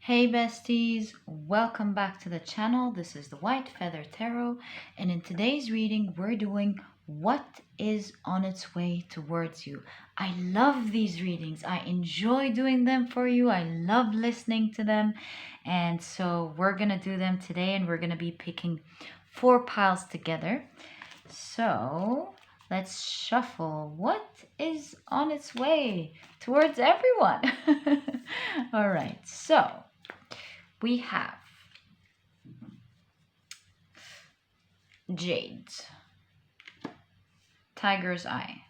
Hey besties, welcome back to the channel. This is the White Feather Tarot, and in today's reading we're doing what is on its way towards you. I love these readings. I enjoy doing them for you. I love listening to them, and so we're gonna do them today, and we're gonna be picking 4 piles together. So let's shuffle what is on its way towards everyone. All right, so we have Jade, Tiger's Eye,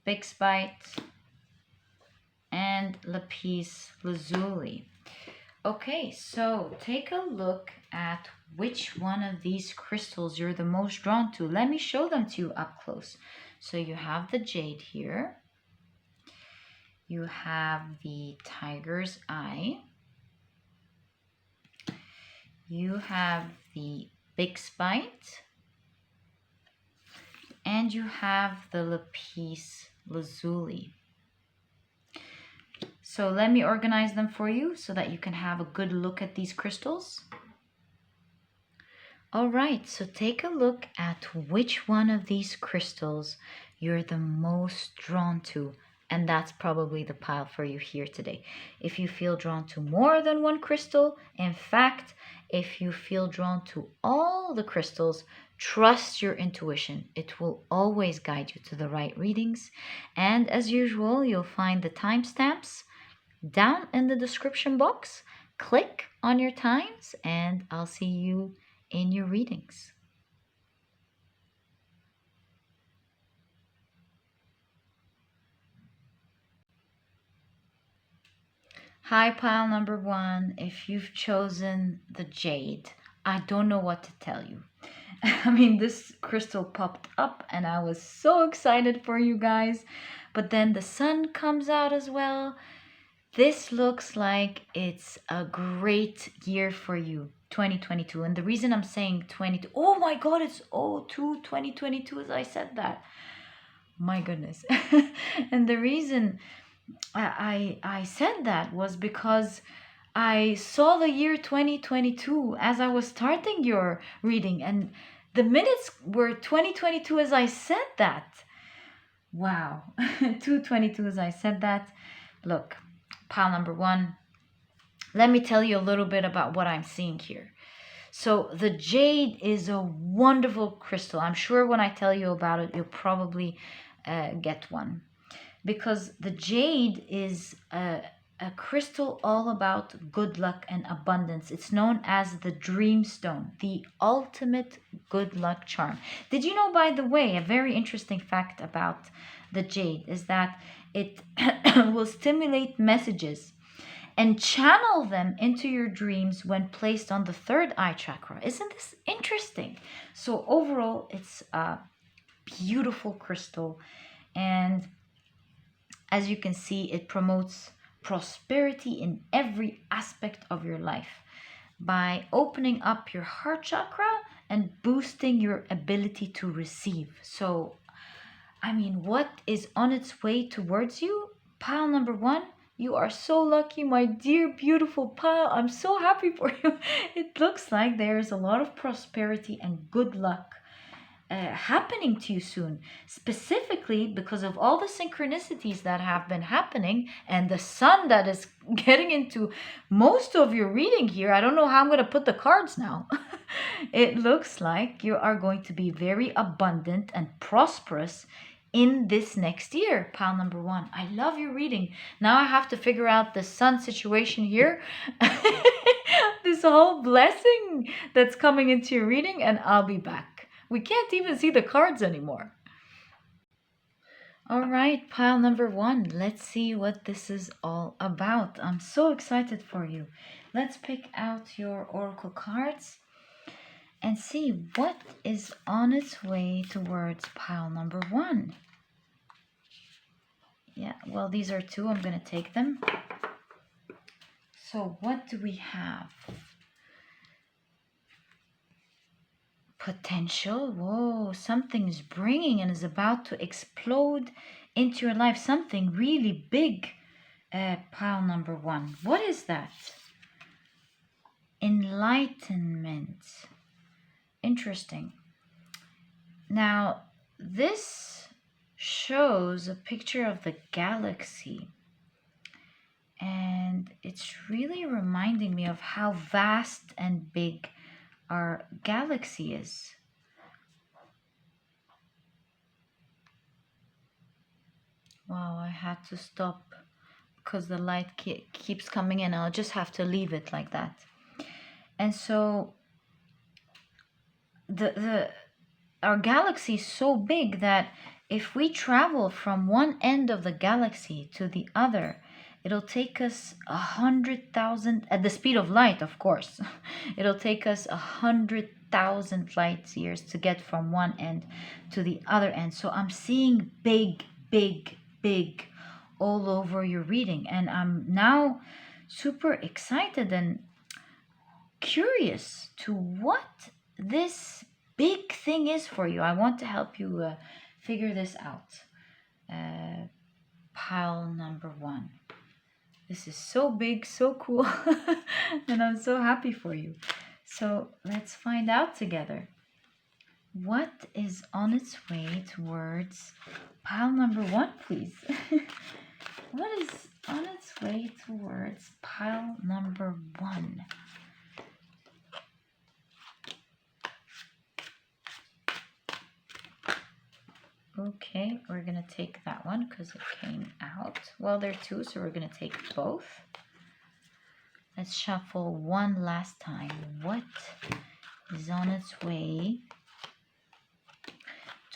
Bixbite, and Lapis Lazuli. Okay, so take a look at which one of these crystals you're the most drawn to. Let me show them to you up close. So you have the Jade here. You have the Tiger's Eye. You have the Bixbite. And you have the Lapis Lazuli. So let me organize them for you so that you can have a good look at these crystals. All right, so take a look at which one of these crystals you're the most drawn to. And that's probably the pile for you here today. If you feel drawn to more than one crystal, in fact, if you feel drawn to all the crystals, trust your intuition. It will always guide you to the right readings. And as usual, you'll find the timestamps down in the description box. Click on your times and I'll see you in your readings. Hi, pile number 1. If you've chosen the Jade, I don't know what to tell you. I mean, this crystal popped up and I was so excited for you guys. But then the sun comes out as well. This looks like it's a great year for you, 2022. And the reason I'm saying 22, oh my God, it's 2022 as I said that. My goodness. And the reason I said that was because I saw the year 2022 as I was starting your reading, and the minutes were 2022 as I said that. Wow. 222 as I said that. Look, pile number 1. Let me tell you a little bit about what I'm seeing here. So the Jade is a wonderful crystal. I'm sure when I tell you about it, you'll probably get one. Because the Jade is a crystal all about good luck and abundance. It's known as the dream stone, the ultimate good luck charm. Did you know, by the way, a very interesting fact about the Jade is that it will stimulate messages and channel them into your dreams when placed on the 3rd eye chakra. Isn't this interesting? So overall, it's a beautiful crystal, and as you can see, it promotes prosperity in every aspect of your life by opening up your heart chakra and boosting your ability to receive. So, I mean, what is on its way towards you? Pile number 1, you are so lucky, my dear, beautiful pile. I'm so happy for you. It looks like there's a lot of prosperity and good luck happening to you soon, specifically because of all the synchronicities that have been happening and the sun that is getting into most of your reading here. I don't know how I'm going to put the cards now. It looks like you are going to be very abundant and prosperous in this next year, pile number 1. I love your reading. Now I have to figure out the sun situation here. This whole blessing that's coming into your reading, and I'll be back. We can't even see the cards anymore. All right, pile number 1. Let's see what this is all about. I'm so excited for you. Let's pick out your oracle cards and see what is on its way towards pile number 1. Yeah, well, these are 2. I'm going to take them. So what do we have? Potential. Whoa, something's bringing and is about to explode into your life. Something really big Pile number 1. What is that? Enlightenment. Interesting. Now, this shows a picture of the galaxy. And it's really reminding me of how vast and big our galaxy is. Wow, I had to stop because the light keeps coming in. I'll just have to leave it like that. And so our galaxy is so big that if we travel from one end of the galaxy to the other, it'll take us 100,000, at the speed of light, of course. It'll take us 100,000 light years to get from one end to the other end. So I'm seeing big, big, big all over your reading. And I'm now super excited and curious to what this big thing is for you. I want to help you figure this out. Pile number 1. This is so big, so cool, and I'm so happy for you. So let's find out together. What is on its way towards pile number 1, please? What is on its way towards pile number 1? Okay, we're going to take that one because it came out. Well, there are 2, so we're going to take both. Let's shuffle one last time. What is on its way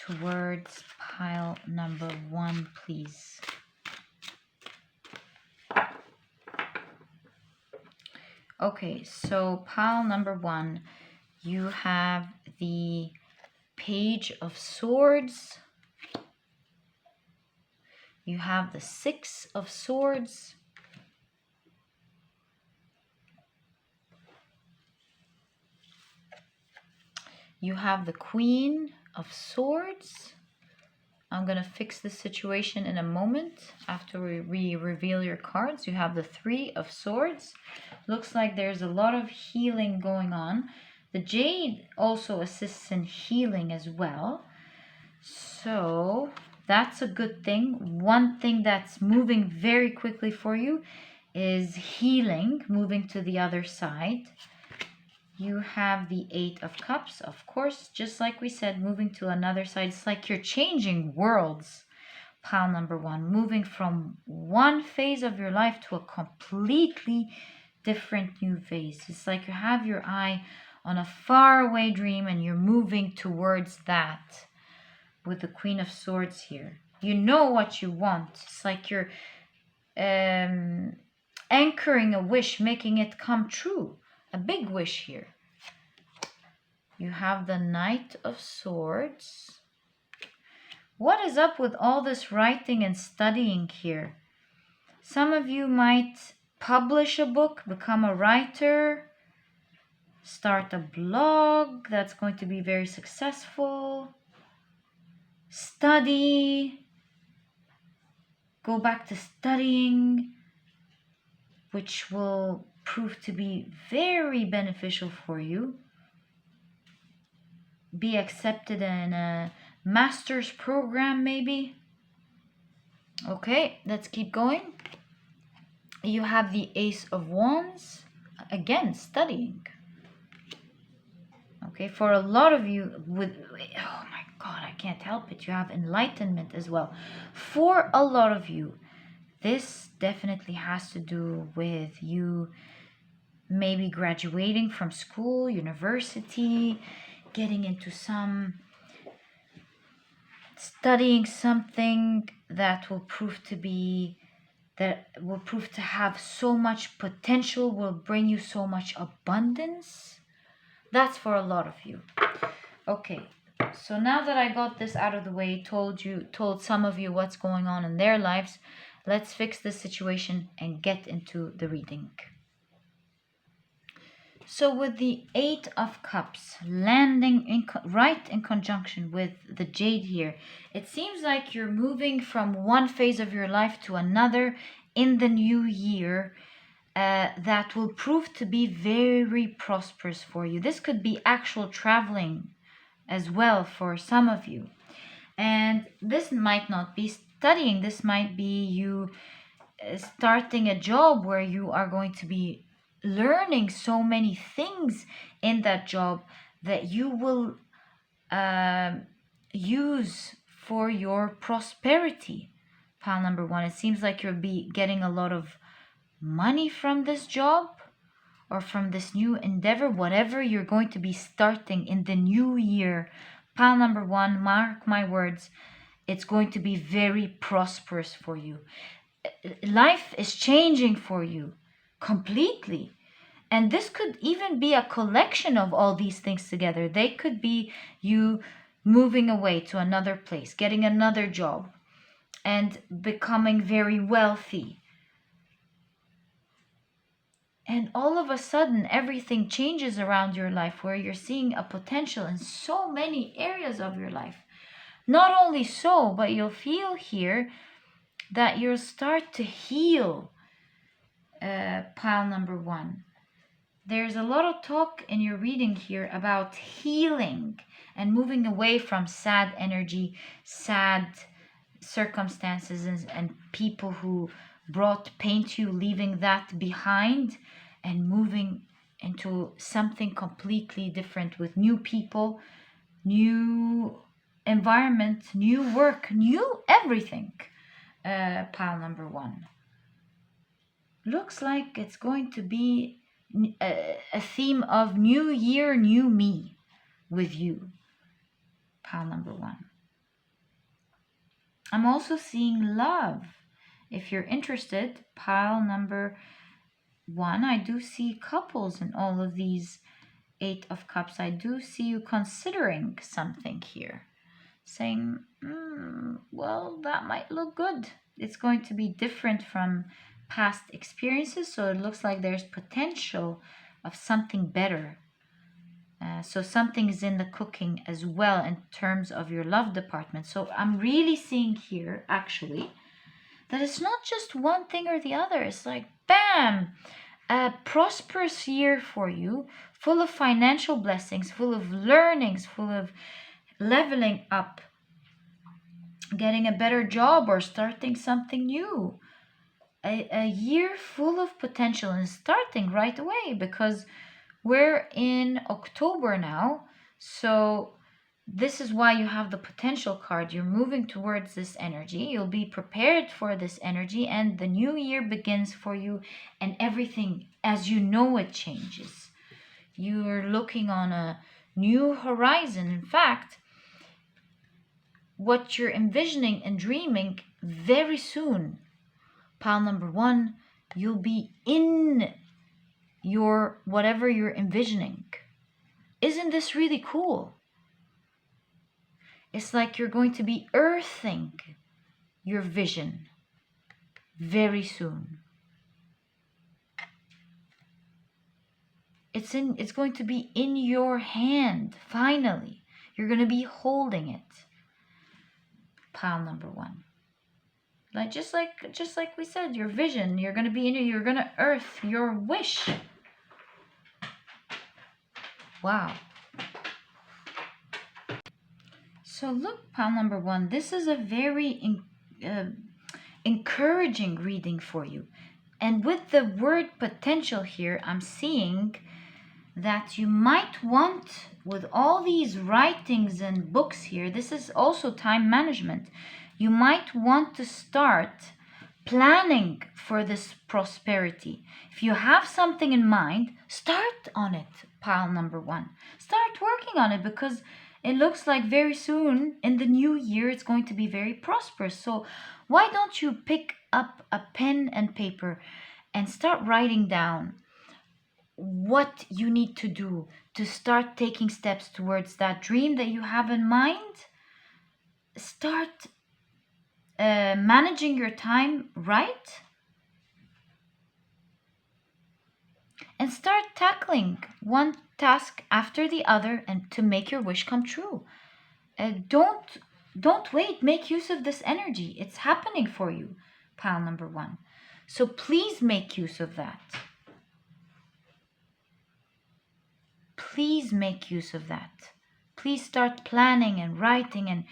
towards pile number 1, please? Okay, so pile number 1, you have the Page of Swords. You have the 6 of Swords. You have the Queen of Swords. I'm going to fix this situation in a moment after we reveal your cards. You have the 3 of Swords. Looks like there's a lot of healing going on. The Jade also assists in healing as well. So that's a good thing. One thing that's moving very quickly for you is healing, moving to the other side. You have the 8 of Cups, of course, just like we said, moving to another side. It's like you're changing worlds, pile number 1, moving from one phase of your life to a completely different new phase. It's like you have your eye on a faraway dream and you're moving towards that. With the Queen of Swords here, you know what you want. It's like you're anchoring a wish, making it come true. A big wish here. You have the Knight of Swords. What is up with all this writing and studying here? Some of you might publish a book, become a writer, start a blog that's going to be very successful. Study, go back to studying, which will prove to be very beneficial for you. Be accepted in a master's program maybe. Okay, let's keep going. You have the Ace of Wands, again, studying. Okay, for a lot of you with, oh my God, I can't help it. You have enlightenment as well. For a lot of you, this definitely has to do with you maybe graduating from school, university, getting into studying something that will prove to have so much potential, will bring you so much abundance. That's for a lot of you. Okay. So now that I got this out of the way, told some of you what's going on in their lives, let's fix this situation and get into the reading. So with the 8 of Cups landing right in conjunction with the Jade here, it seems like you're moving from one phase of your life to another in the new year that will prove to be very prosperous for you. This could be actual traveling as well for some of you. And this might not be studying, this might be you starting a job where you are going to be learning so many things in that job that you will use for your prosperity. Pile number one, it seems like you'll be getting a lot of money from this job or from this new endeavor, whatever you're going to be starting in the new year. Pile number one, mark my words, it's going to be very prosperous for you. Life is changing for you completely. And this could even be a collection of all these things together. They could be you moving away to another place, getting another job, and becoming very wealthy. And all of a sudden, everything changes around your life where you're seeing a potential in so many areas of your life. Not only so, but you'll feel here that you'll start to heal. Pile number one. There's a lot of talk in your reading here about healing and moving away from sad energy, sad circumstances, and people who brought pain to you, leaving that behind and moving into something completely different with new people, new environment, new work, new everything. Pile number one. Looks like it's going to be a theme of new year, new me with you. Pile number one. I'm also seeing love. If you're interested, pile number one, I do see couples in all of these 8 of Cups. I do see you considering something here. Saying, well, that might look good. It's going to be different from past experiences, so it looks like there's potential of something better. So something is in the cooking as well in terms of your love department. So I'm really seeing here, actually, that it's not just one thing or the other. It's like, bam, a prosperous year for you, full of financial blessings, full of learnings, full of leveling up, getting a better job or starting something new. A year full of potential and starting right away, because we're in October now. So this is why you have the potential card. You're moving towards this energy. You'll be prepared for this energy, and the new year begins for you, and everything as you know it changes. You're looking on a new horizon. In fact, what you're envisioning and dreaming very soon, pile number one, you'll be in your whatever you're envisioning. Isn't this really cool? It's like you're going to be earthing your vision very soon. It's going to be in your hand finally. You're going to be holding it. Pile number one. Like just like we said, your vision, you're going to be in it, you're going to earth your wish. Wow. So look, pile number one, this is a very encouraging reading for you. And with the word potential here, I'm seeing that you might want, with all these writings and books here, this is also time management. You might want to start planning for this prosperity. If you have something in mind, start on it, pile number one. Start working on it, because it looks like very soon in the new year it's going to be very prosperous. So why don't you pick up a pen and paper and start writing down what you need to do to start taking steps towards that dream that you have in mind. Start managing your time right, and start tackling one task after the other and to make your wish come true. Don't wait. Make use of this energy. It's happening for you, pile number one. So please make use of that. Please make use of that. Please start planning and writing and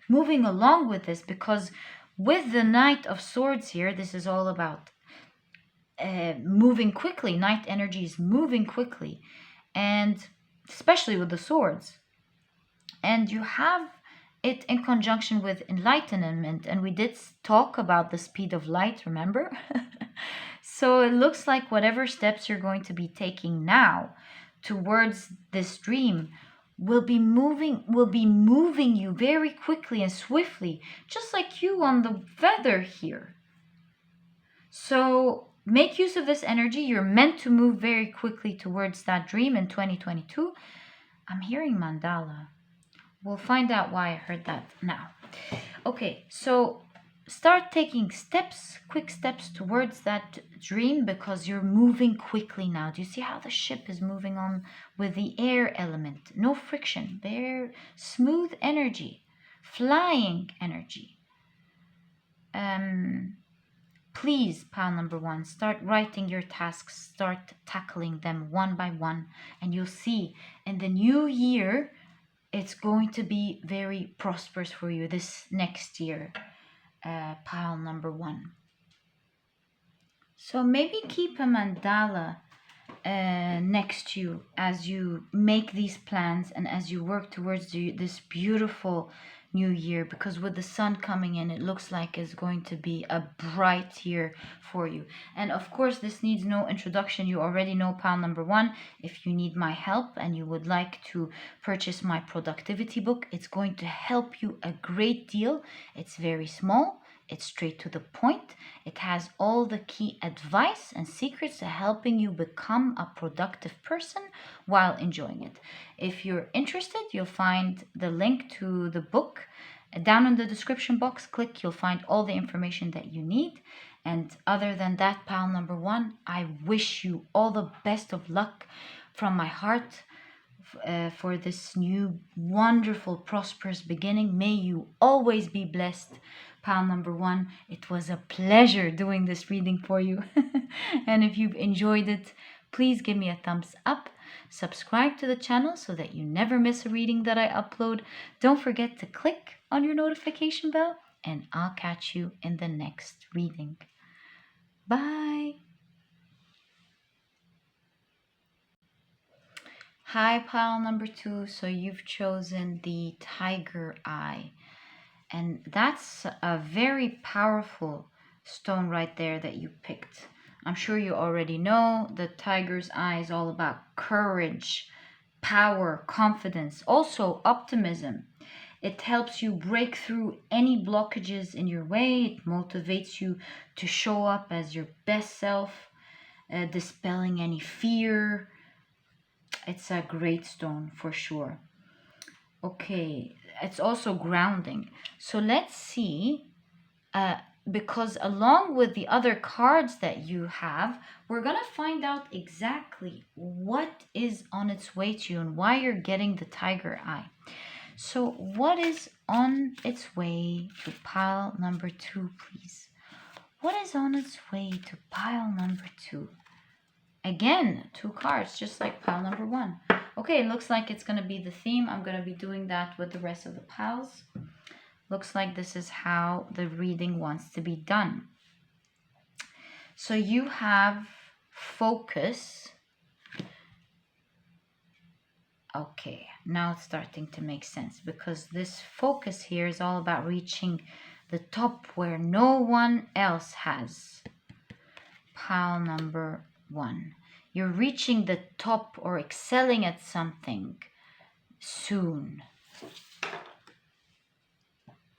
moving along with this, because with the Knight of Swords here, this is all about moving quickly. Knight energy is moving quickly, and especially with the swords. And you have it in conjunction with enlightenment, and we did talk about the speed of light, remember? So it looks like whatever steps you're going to be taking now towards this dream will be moving you very quickly and swiftly, just like you on the feather here. So make use of this energy. You're meant to move very quickly towards that dream in 2022. I'm hearing mandala. We'll find out why I heard that now. Okay, so start taking steps, quick steps towards that dream, because you're moving quickly now. Do you see how the ship is moving on with the air element? No friction, very smooth energy, flying energy. Please, pile number one, start writing your tasks, start tackling them one by one, and you'll see in the new year, it's going to be very prosperous for you this next year, pile number one. So maybe keep a mandala next to you as you make these plans and as you work towards this beautiful new year, because with the sun coming in, it looks like it's going to be a bright year for you. And of course, this needs no introduction. You already know pile number one. If you need my help and you would like to purchase my productivity book, it's going to help you a great deal. It's very small. It's straight to the point. It has all the key advice and secrets to helping you become a productive person while enjoying it. If you're interested, you'll find the link to the book down in the description box. Click, you'll find all the information that you need. And other than that, pile number one, I wish you all the best of luck from my heart for this new, wonderful, prosperous beginning. May you always be blessed. Pile number one, it was a pleasure doing this reading for you. And if you've enjoyed it, please give me a thumbs up. Subscribe to the channel so that you never miss a reading that I upload. Don't forget to click on your notification bell, and I'll catch you in the next reading. Bye. Hi, pile number two. So you've chosen the Tiger Eye. And that's a very powerful stone right there that you picked. I'm sure you already know the tiger's eye is all about courage, power, confidence, also optimism. It helps you break through any blockages in your way. It motivates you to show up as your best self, dispelling any fear. It's a great stone for sure. Okay, it's also grounding. So let's see, because along with the other cards that you have, we're going to find out exactly what is on its way to you and why you're getting the Tiger Eye. So what is on its way to pile number two, please? What is on its way to pile number two? Again, two cards, just like pile number one. Okay, it looks like it's going to be the theme. I'm going to be doing that with the rest of the piles. Looks like this is how the reading wants to be done. So you have focus. Okay, now it's starting to make sense, because this focus here is all about reaching the top where no one else has. Pile number one. You're reaching the top or excelling at something soon.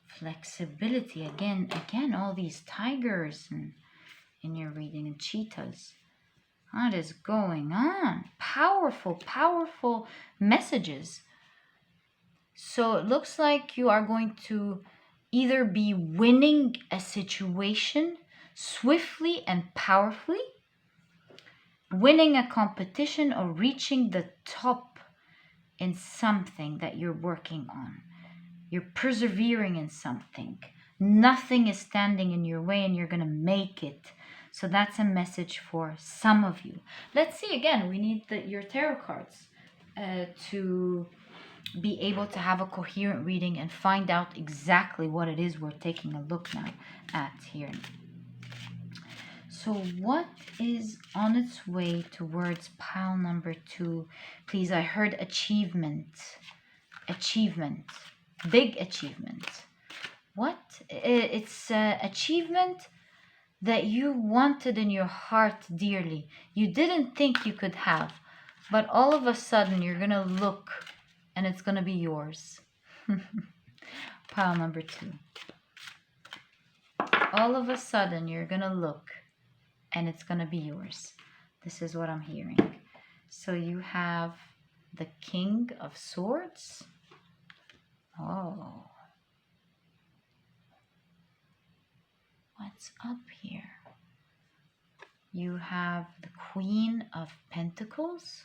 Flexibility, again, all these tigers in your reading, and cheetahs. What is going on? Powerful, powerful messages. So it looks like you are going to either be winning a situation swiftly and powerfully, winning a competition, or reaching the top in something that you're working on. You're persevering in something. Nothing is standing in your way, and you're going to make it. So that's a message for some of you. Let's see again. We need your tarot cards to be able to have a coherent reading and find out exactly what it is we're taking a look now at here. So what is on its way towards pile number 2? Please, I heard achievement. Achievement. Big achievement. What? It's achievement that you wanted in your heart dearly. You didn't think you could have. But all of a sudden, you're going to look and it's going to be yours. Pile number 2. All of a sudden, you're going to look and it's going to be yours. This is what I'm hearing. So you have the King of Swords. Oh. What's up here? You have the Queen of Pentacles.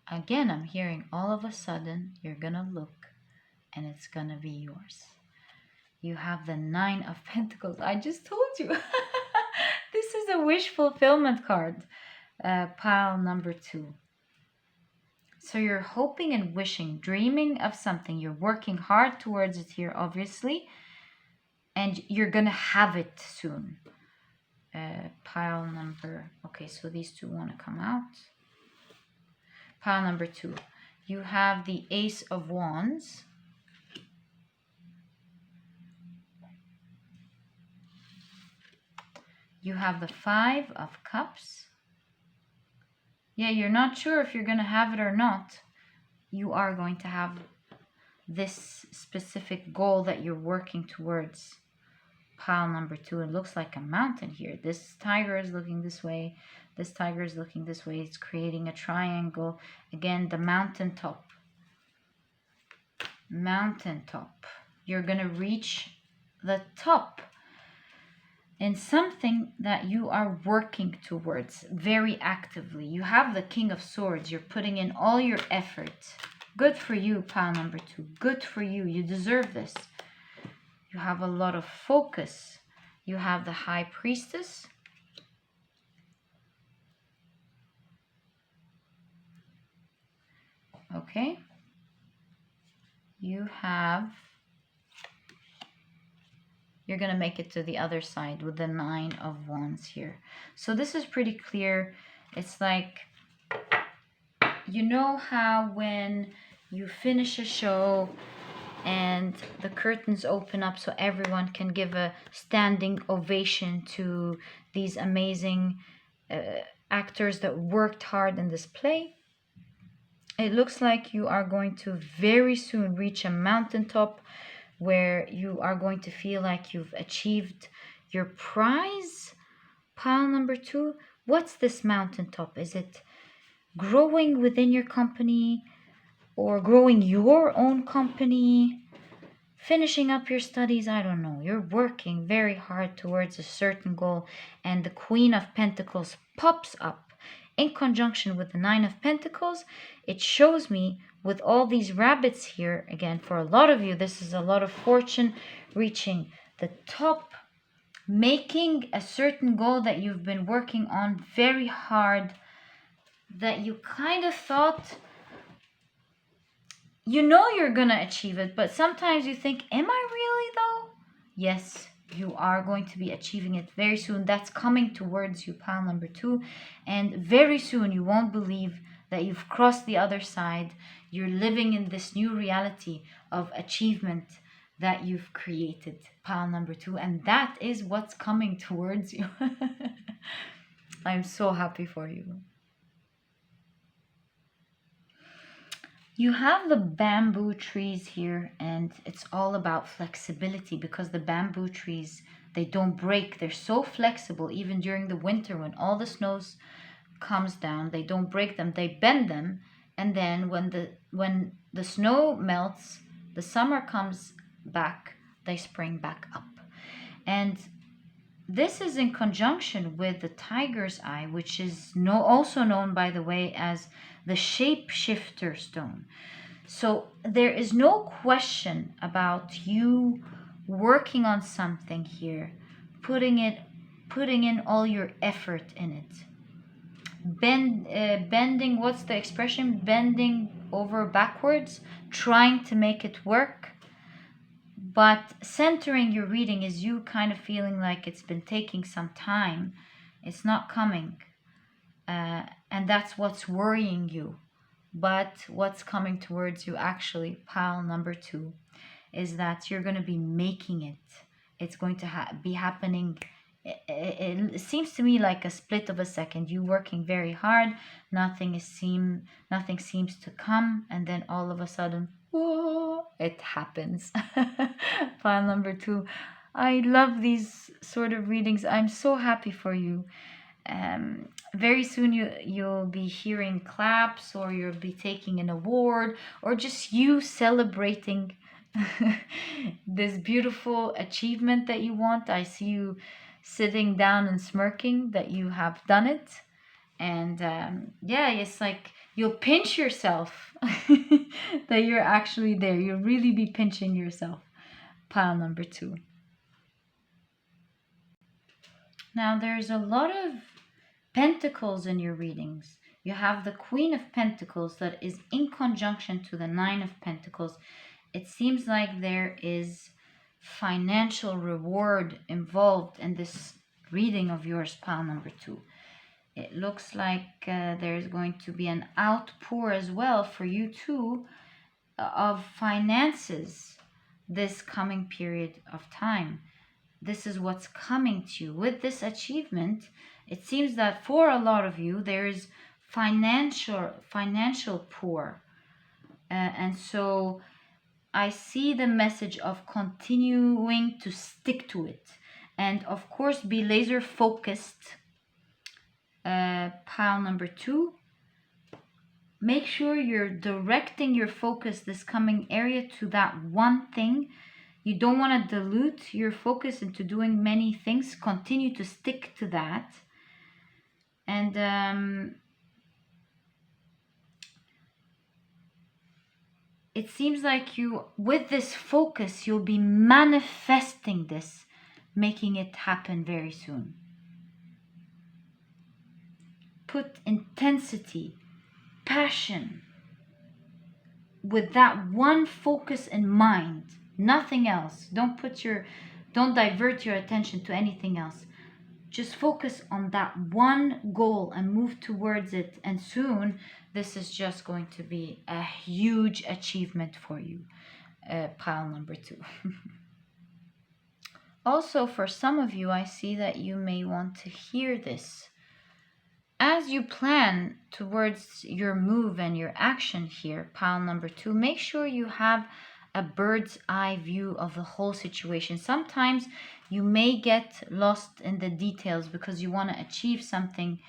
Again, I'm hearing all of a sudden you're gonna look and it's gonna be yours. You have the Nine of Pentacles. I just told you. This is a wish fulfillment card. Pile number 2. So you're hoping and wishing, dreaming of something. You're working hard towards it here, obviously. And you're gonna have it soon. Pile number... Okay, so these two want to come out. Pile number 2. You have the Ace of Wands. You have the Five of Cups. Yeah, you're not sure if you're going to have it or not. You are going to have this specific goal that you're working towards. Pile number 2. It looks like a mountain here. This tiger is looking this way. This tiger is looking this way. It's creating a triangle. Again, the mountaintop. Mountaintop. You're going to reach the top in something that you are working towards very actively. You have the King of Swords. You're putting in all your effort. Good for you, pile number 2. Good for you. You deserve this. You have a lot of focus. You have the High Priestess. Okay. You have... You're going to make it to the other side with the Nine of Wands here. So this is pretty clear. It's like, you know how when you finish a show and the curtains open up so everyone can give a standing ovation to these amazing actors that worked hard in this play? It looks like you are going to very soon reach a mountaintop where you are going to feel like you've achieved your prize. Pile number 2. What's this mountaintop? Is it growing within your company or growing your own company? Finishing up your studies? I don't know. You're working very hard towards a certain goal, and the Queen of Pentacles pops up in conjunction with the Nine of Pentacles. It shows me with all these rabbits here, again, for a lot of you, this is a lot of fortune, reaching the top, making a certain goal that you've been working on very hard, that you kind of thought, you know you're going to achieve it, but sometimes you think, am I really though? Yes, you are going to be achieving it very soon. That's coming towards you, pile number 2. And very soon you won't believe that you've crossed the other side. You're living in this new reality of achievement that you've created, pile number 2. And that is what's coming towards you. I'm so happy for you. You have the bamboo trees here, and it's all about flexibility, because the bamboo trees, they don't break. They're so flexible, even during the winter when all the snows comes down, they don't break them, they bend them, and then when the snow melts, the summer comes back, they spring back up. And this is in conjunction with the tiger's eye, which is also known, by the way, as the shapeshifter stone. So there is no question about you working on something here, putting in all your effort in it. Bending, what's the expression? Bending over backwards, trying to make it work. But centering your reading is you kind of feeling like it's been taking some time. It's not coming. And that's what's worrying you. But what's coming towards you, actually, pile number 2, is that you're going to be making it. It's going to be happening. It seems to me like a split of a second. You working very hard, nothing seems to come, and then all of a sudden, whoa, it happens. Pile number 2. I love these sort of readings. I'm so happy for you. Very soon you'll be hearing claps, or you'll be taking an award, or just you celebrating this beautiful achievement that you want. I see you sitting down and smirking that you have done it. And yeah, it's like you'll pinch yourself that you're actually there. You'll really be pinching yourself. Pile number 2. Now there's a lot of Pentacles in your readings. You have the Queen of Pentacles that is in conjunction to the Nine of Pentacles. It seems like there is financial reward involved in this reading of yours, pile number 2. It looks like there's going to be an outpour as well for you too of finances this coming period of time. This is what's coming to you. With this achievement, it seems that for a lot of you, there is financial poor. And so I see the message of continuing to stick to it. And of course, be laser focused. Pile number 2. Make sure you're directing your focus this coming area to that one thing. You don't want to dilute your focus into doing many things. Continue to stick to that. And it seems like you, with this focus, you'll be manifesting this, making it happen very soon. Put intensity, passion, with that one focus in mind, nothing else. Don't divert your attention to anything else. Just focus on that one goal and move towards it. And soon, this is just going to be a huge achievement for you. Pile number 2. Also, for some of you, I see that you may want to hear this. As you plan towards your move and your action here, pile number 2, make sure you have a bird's eye view of the whole situation. Sometimes you may get lost in the details because you want to achieve something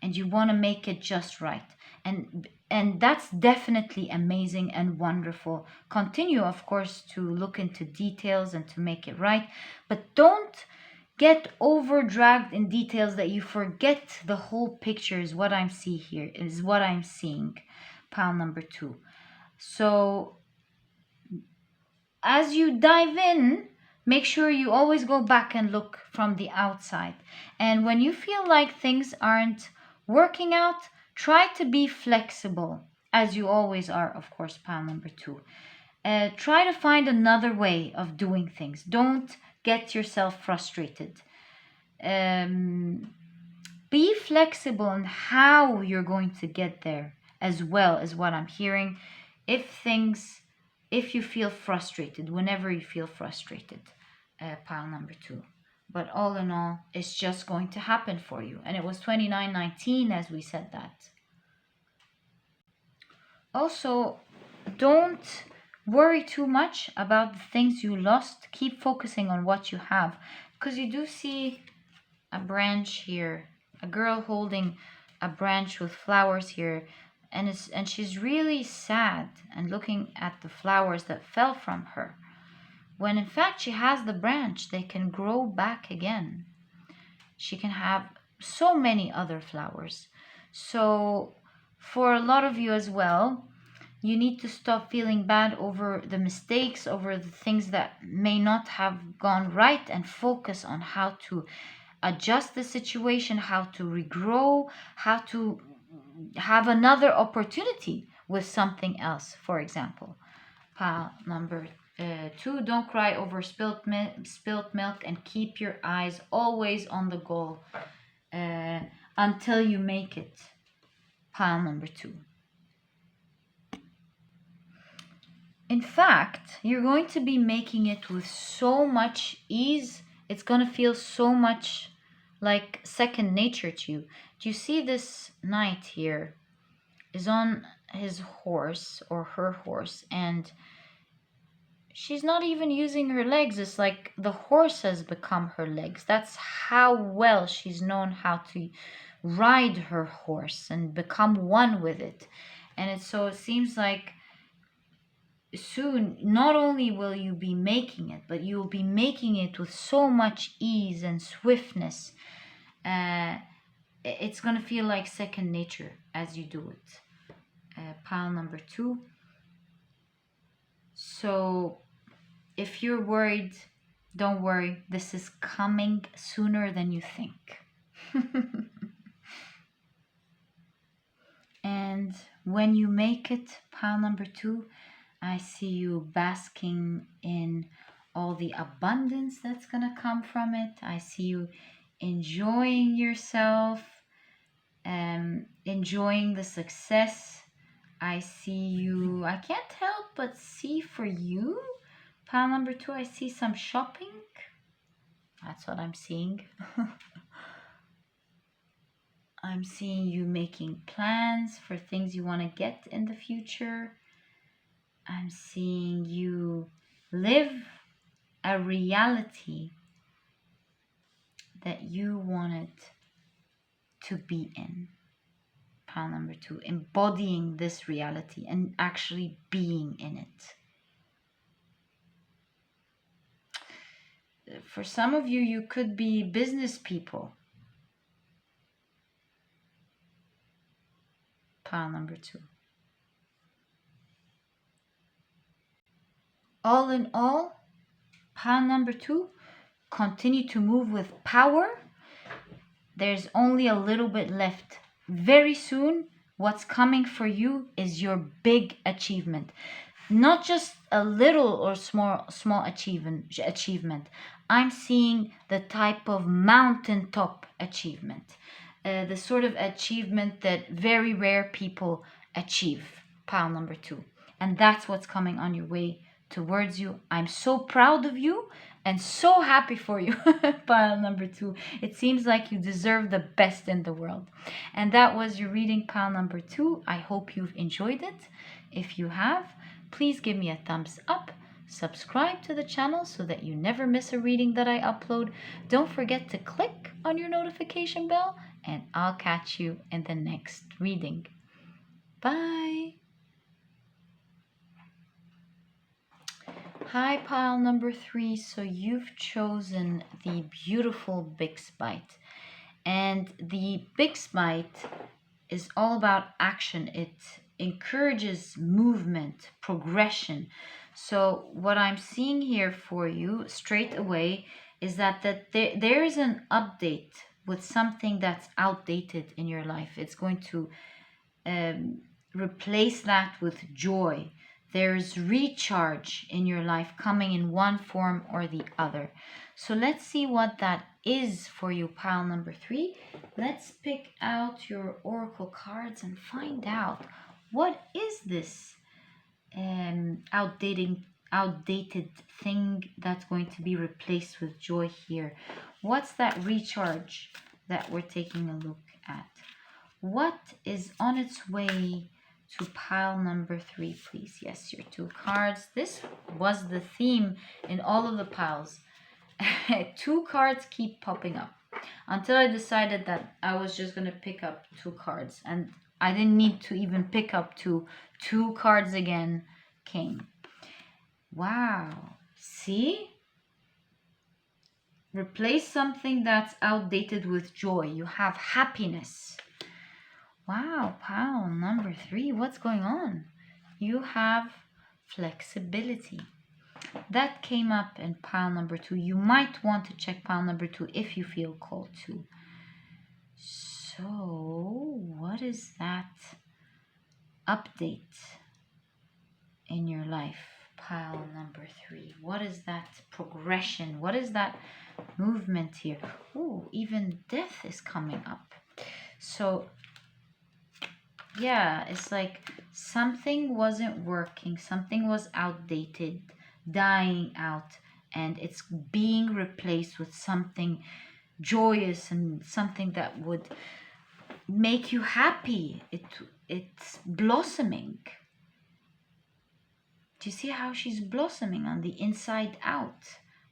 and you want to make it just right. And that's definitely amazing and wonderful. Continue, of course, to look into details and to make it right. But don't get over dragged in details that you forget the whole picture is what I'm seeing. Pile number 2. So as you dive in, make sure you always go back and look from the outside. And when you feel like things aren't working out, try to be flexible, as you always are, of course, pile number 2. Try to find another way of doing things. Don't get yourself frustrated. Be flexible in how you're going to get there, as well as what I'm hearing. If you feel frustrated, whenever you feel frustrated, pile number 2. But all in all, it's just going to happen for you. And it was 2919 as we said that. Also, don't worry too much about the things you lost. Keep focusing on what you have. Because you do see a branch here. A girl holding a branch with flowers here. And she's really sad and looking at the flowers that fell from her. When in fact she has the branch, they can grow back again. She can have so many other flowers. So for a lot of you as well, You need to stop feeling bad over the mistakes, over the things that may not have gone right, and focus on how to adjust the situation, how to regrow, how to have another opportunity with something else. For example, pile number 2, don't cry over spilt milk, and keep your eyes always on the goal until you make it. Pile number 2. In fact, you're going to be making it with so much ease. It's going to feel so much like second nature to you. Do you see this knight here is on his horse or her horse, and she's not even using her legs. It's like the horse has become her legs. That's how well she's known how to ride her horse and become one with it. And it seems like soon not only will you be making it, but you will be making it with so much ease and swiftness. It's going to feel like second nature as you do it. Pile number 2. So if you're worried, don't worry. This is coming sooner than you think. And when you make it, pile number 2, I see you basking in all the abundance that's going to come from it. I see you enjoying yourself, enjoying the success. I see you, I can't help but see for you, pile number 2, I see some shopping. That's what I'm seeing. I'm seeing you making plans for things you want to get in the future. I'm seeing you live a reality that you wanted to be in. Pile number 2, embodying this reality and actually being in it. For some of you, you could be business people. Pile number 2. All in all, pile number 2, continue to move with power. There's only a little bit left. Very soon, what's coming for you is your big achievement. Not just a little or small achievement. I'm seeing the type of mountaintop achievement. The sort of achievement that very rare people achieve. Pile number 2. And that's what's coming on your way towards you. I'm so proud of you and so happy for you. Pile number 2. It seems like you deserve the best in the world. And that was your reading, pile number 2. I hope you've enjoyed it. If you have, please give me a thumbs up. Subscribe to the channel so that you never miss a reading that I upload. Don't forget to click on your notification bell, and I'll catch you in the next reading. Bye. Hi, pile number 3. So you've chosen the beautiful Bixbite. And the Bixbite is all about action. It encourages movement, progression. So what I'm seeing here for you straight away is that there is an update with something that's outdated in your life. It's going to replace that with joy. There's recharge in your life coming in one form or the other. So let's see what that is for you, pile number 3. Let's pick out your oracle cards and find out, what is this outdated thing that's going to be replaced with joy here? What's that recharge that we're taking a look at? What is on its way to pile number 3, please? Yes, your 2 cards. This was the theme in all of the piles. 2 cards keep popping up until I decided that I was just going to pick up 2 cards, and I didn't need to even pick up 2 cards again came. Wow. See? Replace something that's outdated with joy. You have happiness. Wow, pile number 3, what's going on? you have flexibility. That came up in pile number 2. You might want to check pile number 2 if you feel called to. So, what is that update in your life? Pile number 3. What is that progression? What is that movement here? Ooh, even death is coming up. So, yeah, it's like something wasn't working, something was outdated, dying out, and it's being replaced with something joyous and something that would make you happy. It's blossoming. Do you see how she's blossoming on the inside out?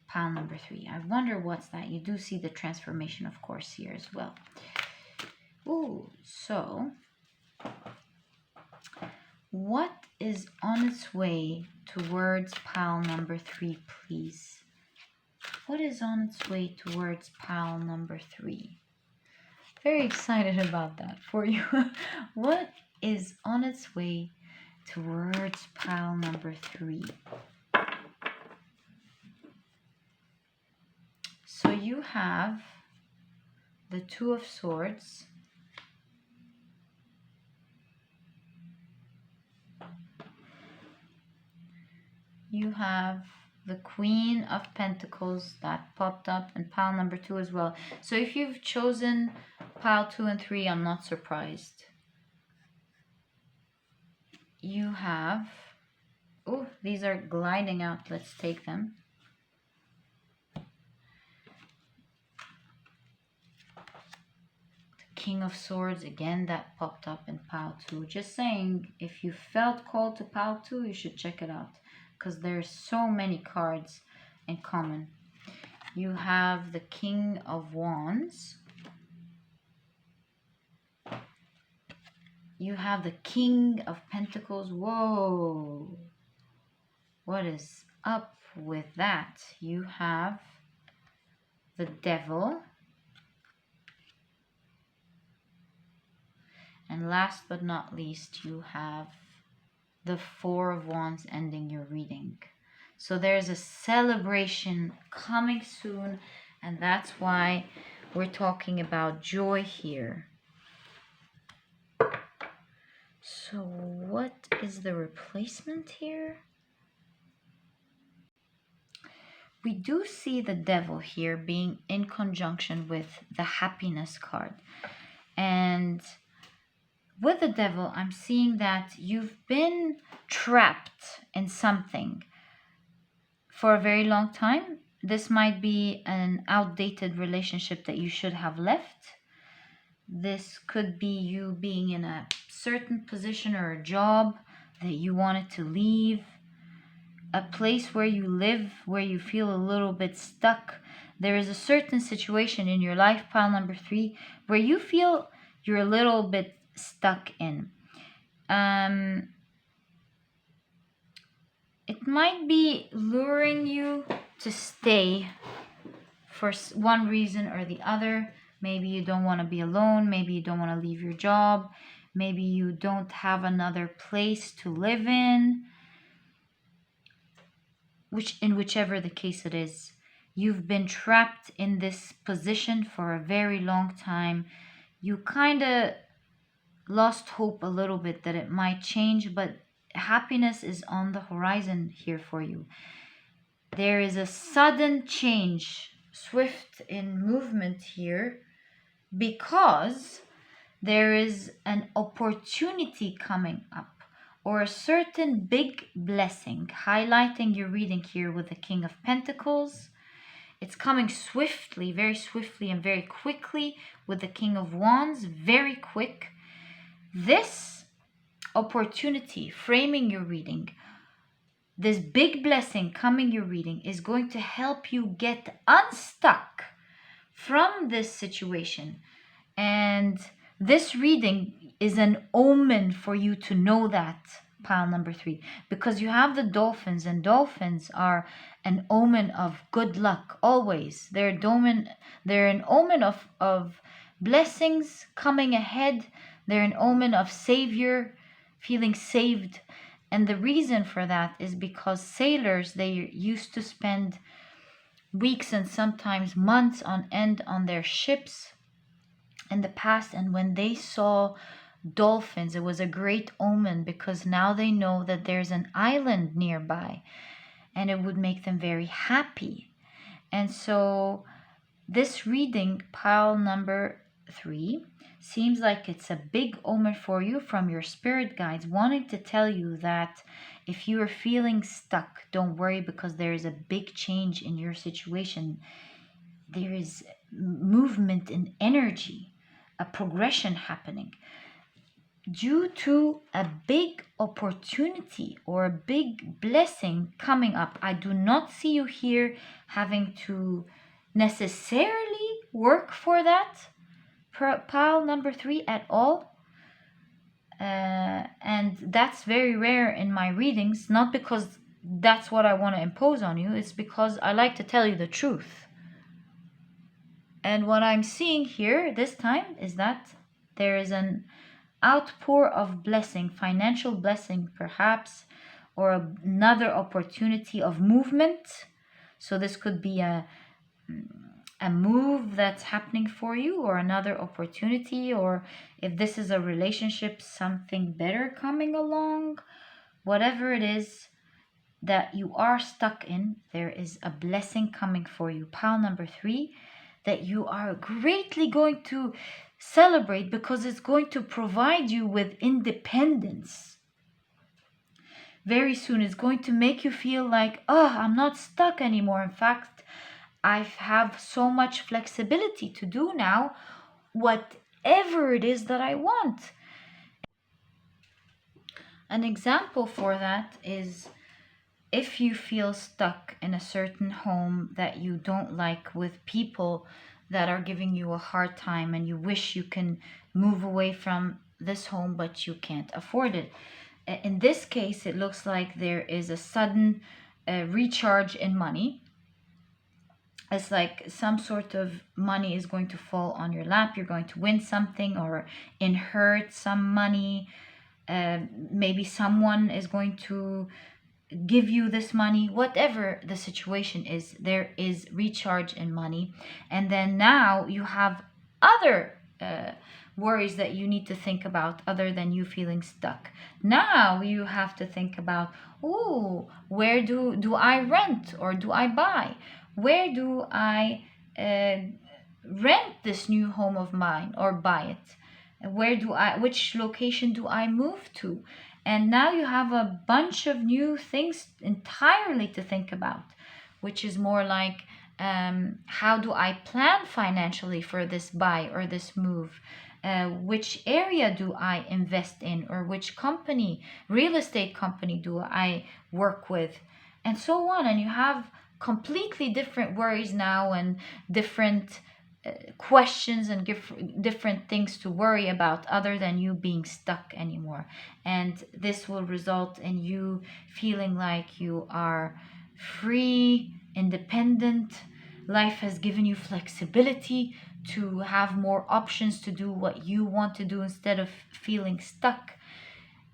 Pile number 3. I wonder what's that. You do see the transformation, of course, here as well. Ooh, so what is on its way towards pile number 3, please? What is on its way towards pile number 3? Very excited about that for you. What is on its way towards pile number 3? So you have the 2 of Swords. You have the Queen of Pentacles that popped up in pile number 2 as well. So if you've chosen pile 2 and 3, I'm not surprised. You have, oh, these are gliding out. Let's take them. The King of Swords, again, that popped up in pile 2. Just saying, if you felt called to pile 2, you should check it out, because there's so many cards in common. You have the King of Wands. You have the King of Pentacles. Whoa. What is up with that? You have the Devil. And last but not least, you have the 4 of Wands ending your reading. So there's a celebration coming soon, and that's why we're talking about joy here. So what is the replacement here? We do see the Devil here being in conjunction with the Happiness card. And with the Devil, I'm seeing that you've been trapped in something for a very long time. This might be an outdated relationship that you should have left. This could be you being in a certain position or a job that you wanted to leave. A place where you live, where you feel a little bit stuck. There is a certain situation in your life, pile number 3, where you feel you're a little bit stuck in. It might be luring you to stay for one reason or the other. Maybe you don't want to be alone. Maybe you don't want to leave your job. Maybe you don't have another place to live in. Whichever the case it is, you've been trapped in this position for a very long time. You kind of lost hope a little bit that it might change, but happiness is on the horizon here for you. There is a sudden change, swift in movement here, because there is an opportunity coming up, or a certain big blessing, highlighting your reading here with the King of Pentacles. It's coming swiftly, very swiftly and very quickly with the King of Wands, very quick. This opportunity framing your reading, this big blessing coming your reading, is going to help you get unstuck from this situation. And this reading is an omen for you to know that, pile number 3, because you have the dolphins, and dolphins are an omen of good luck always. They're an omen of blessings coming ahead. They're an omen of savior, feeling saved. And the reason for that is because sailors, they used to spend weeks and sometimes months on end on their ships in the past, and when they saw dolphins, it was a great omen, because now they know that there's an island nearby and it would make them very happy. And so this reading, pile number 3, seems like it's a big omen for you from your spirit guides, wanting to tell you that if you are feeling stuck, don't worry, because there is a big change in your situation. There is movement in energy, a progression happening due to a big opportunity or a big blessing coming up. I do not see you here having to necessarily work for that, pile number 3, at all. And that's very rare in my readings, not because that's what I want to impose on you, it's because I like to tell you the truth. And what I'm seeing here this time is that there is an outpour of blessing, financial blessing perhaps, or another opportunity of movement. So this could be a move that's happening for you, or another opportunity, or if this is a relationship, something better coming along. Whatever it is that you are stuck in, there is a blessing coming for you, pile number 3, that you are greatly going to celebrate, because it's going to provide you with independence. Very soon it's going to make you feel like, oh, I'm not stuck anymore. In fact, I have so much flexibility to do now whatever it is that I want. An example for that is if you feel stuck in a certain home that you don't like, with people that are giving you a hard time, and you wish you can move away from this home but you can't afford it. In this case, it looks like there is a sudden recharge in money. It's like some sort of money is going to fall on your lap. You're going to win something or inherit some money. Maybe someone is going to give you this money. Whatever the situation is, there is recharge in money. And then now you have other worries that you need to think about, other than you feeling stuck. Now you have to think about, oh, where do I rent or do I buy? Where do I rent this new home of mine or buy it? Which location do I move to? And now you have a bunch of new things entirely to think about, which is more like, how do I plan financially for this buy or this move? Which area do I invest in, or which company, real estate company, do I work with? And so on. And you have completely different worries now, and different questions, and different things to worry about, other than you being stuck anymore. And this will result in you feeling like you are free, independent. Life has given you flexibility to have more options to do what you want to do, instead of feeling stuck.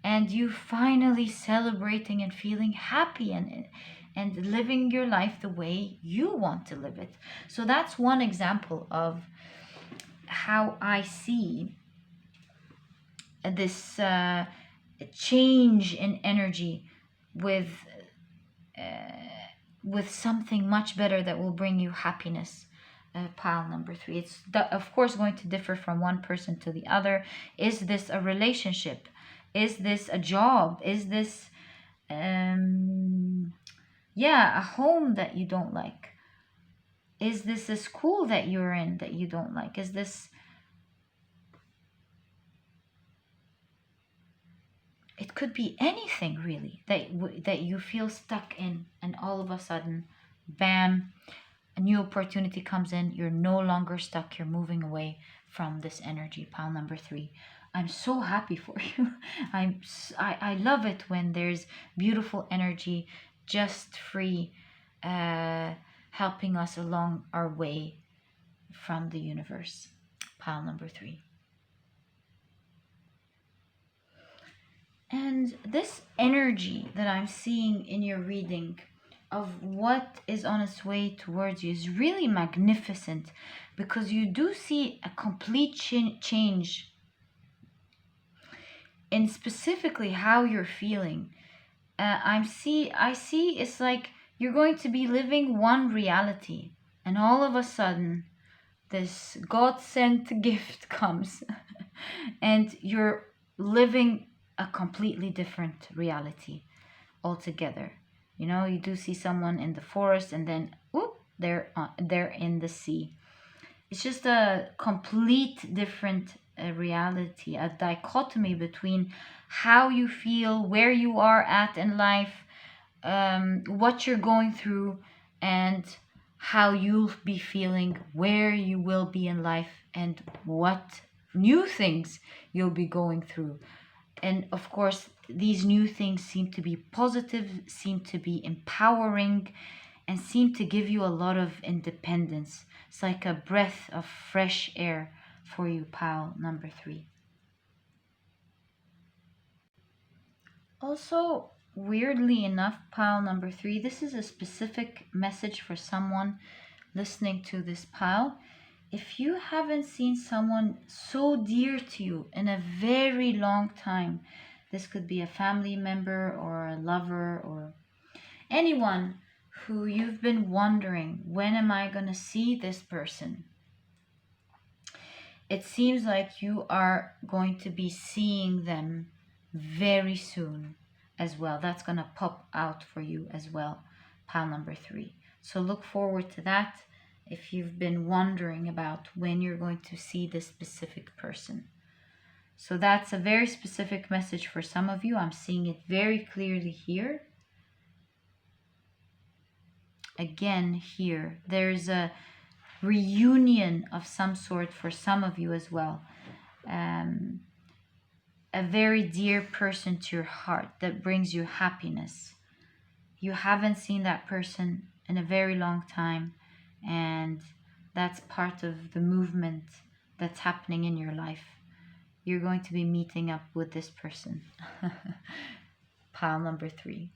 And you finally celebrating and feeling happy, and living your life the way you want to live it. So that's one example of how I see this change in energy with something much better that will bring you happiness. Pile number 3. It's of course going to differ from one person to the other. Is this a relationship? Is this a job? Is this a home that you don't like? Is this a school that you're in that you don't like? Is this... It could be anything really that you feel stuck in, and all of a sudden, bam, a new opportunity comes in. You're no longer stuck. You're moving away from this energy. Pile number 3. I'm so happy for you. I love it when there's beautiful energy, just free, helping us along our way from the universe. Pile number 3. And this energy that I'm seeing in your reading of what is on its way towards you is really magnificent, because you do see a complete change in specifically how you're feeling. I see it's like you're going to be living one reality, and all of a sudden this God sent gift comes and you're living a completely different reality altogether. You know, you do see someone in the forest, and then whoop, they're in the sea. It's just a complete different reality, a dichotomy between how you feel, where you are at in life, what you're going through, and how you'll be feeling, where you will be in life, and what new things you'll be going through. And of course, these new things seem to be positive, seem to be empowering, and seem to give you a lot of independence. It's like a breath of fresh air for you, pile number 3. Also, weirdly enough, pile number 3, this is a specific message for someone listening to this pile. If you haven't seen someone so dear to you in a very long time, this could be a family member or a lover or anyone who you've been wondering, when am I going to see this person? It seems like you are going to be seeing them very soon as well. That's going to pop out for you as well, pile number 3. So look forward to that if you've been wondering about when you're going to see this specific person. So that's a very specific message for some of you. I'm seeing it very clearly here. Again, here, there's a reunion of some sort for some of you as well. A very dear person to your heart that brings you happiness. You haven't seen that person in a very long time, and that's part of the movement that's happening in your life. You're going to be meeting up with this person. Pile number 3.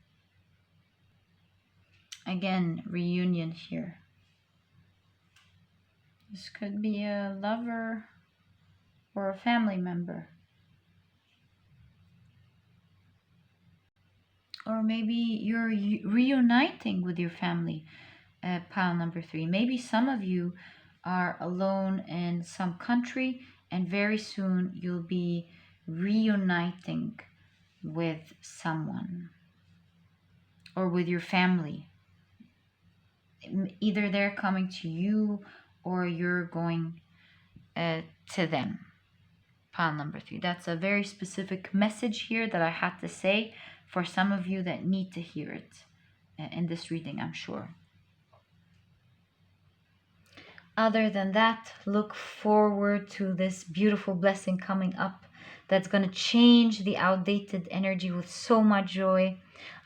Again, reunion here. This could be a lover or a family member. Or maybe you're reuniting with your family, pile number 3. Maybe some of you are alone in some country, and very soon you'll be reuniting with someone or with your family. Either they're coming to you or you're going to them. Pile number 3. That's a very specific message here that I had to say for some of you that need to hear it in this reading, I'm sure. Other than that, look forward to this beautiful blessing coming up that's going to change the outdated energy with so much joy.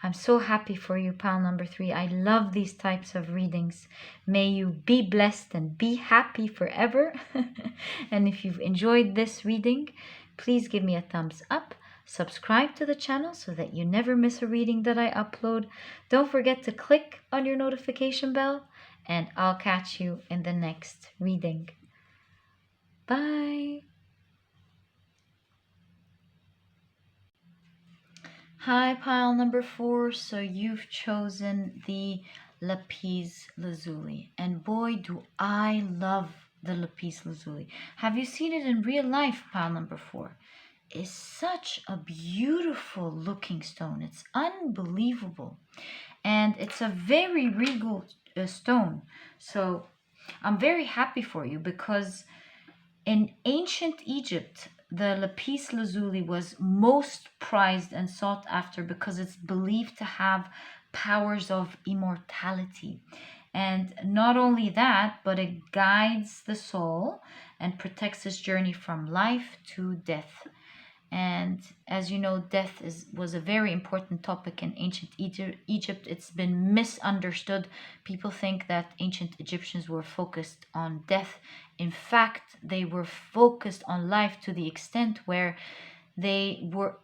I'm so happy for you, pile number 3. I love these types of readings. May you be blessed and be happy forever. And if you've enjoyed this reading, please give me a thumbs up. Subscribe to the channel so that you never miss a reading that I upload. Don't forget to click on your notification bell, and I'll catch you in the next reading. Bye. Hi, pile number 4. So you've chosen the Lapis Lazuli. And boy, do I love the Lapis Lazuli. Have you seen it in real life, pile number 4? Is such a beautiful looking stone. It's unbelievable, and it's a very regal stone. So I'm very happy for you, because in ancient Egypt the lapis lazuli was most prized and sought after because it's believed to have powers of immortality. And not only that, but it guides the soul and protects this journey from life to death. And as you know, death was a very important topic in ancient Egypt. It's been misunderstood. People think that ancient Egyptians were focused on death. In fact, they were focused on life to the extent where they were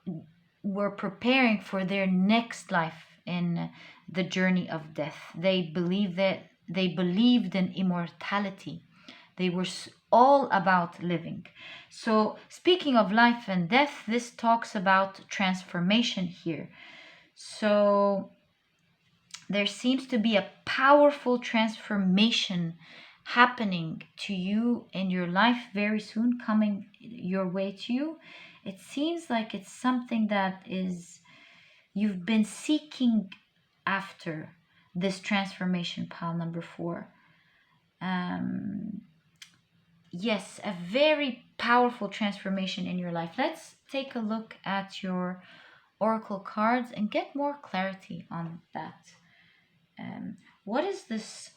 were preparing for their next life in the journey of death. They believed in immortality. They were all about living. So speaking of life and death, this talks about transformation here. So there seems to be a powerful transformation happening to you in your life very soon, coming your way to you. It seems like it's something that is you've been seeking after, this transformation, pile number 4. Yes, a very powerful transformation in your life. Let's take a look at your oracle cards and get more clarity on that. What is this